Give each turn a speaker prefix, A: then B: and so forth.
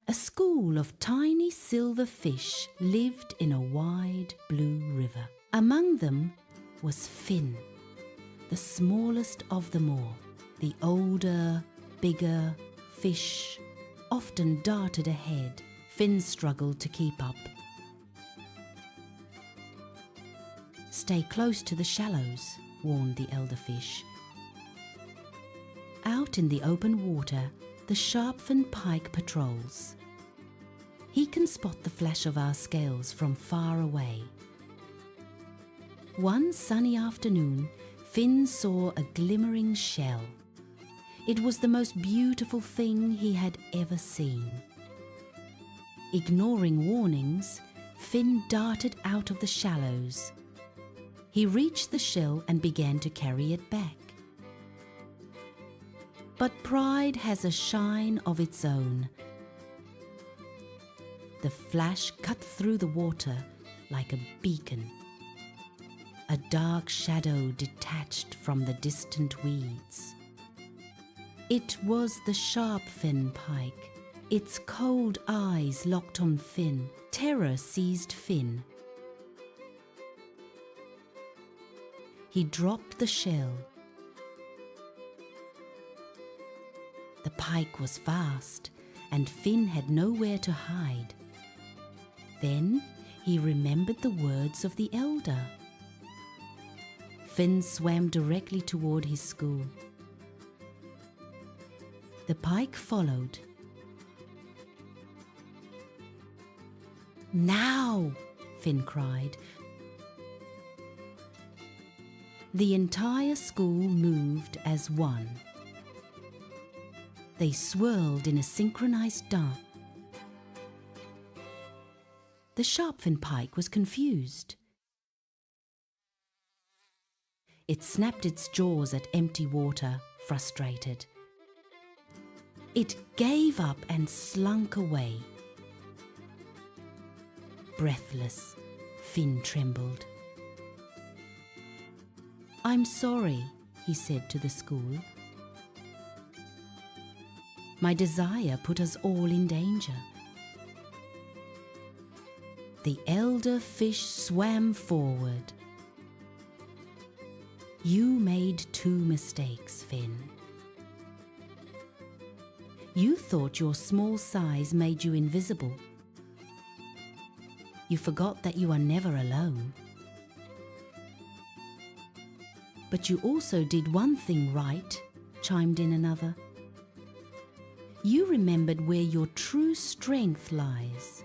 A: A school of tiny silver fish lived in a wide blue river. Among them was Finn, the smallest of them all. The older, bigger fish often darted ahead. Finn struggled to keep up. "Stay close to the shallows," warned the elder fish. Out in the open water, the Sharpfin pike patrols. He can spot the flash of our scales from far away. One sunny afternoon, Finn saw a glimmering shell. It was the most beautiful thing he had ever seen. Ignoring warnings, Finn darted out of the shallows. He reached the shell and began to carry it back. But pride has a shine of its own. The flash cut through the water like a beacon. A dark shadow detached from the distant weeds. It was the Sharpfin pike. Its cold eyes locked on Finn. Terror seized Finn. He dropped the shell. The pike was fast, and Finn had nowhere to hide. Then he remembered the words of the elder. Finn swam directly toward his school. The pike followed. "Now!" Finn cried. The entire school moved as one. They swirled in a synchronized dance. The Sharpfin pike was confused. It snapped its jaws at empty water, frustrated. It gave up and slunk away. Breathless, Finn trembled. "I'm sorry," he said to the school. "My desire put us all in danger." The elder fish swam forward. "You made 2 mistakes, Finn. You thought your small size made you invisible. You forgot that you are never alone. But you also did one thing right," chimed in another. "You remembered where your true strength lies.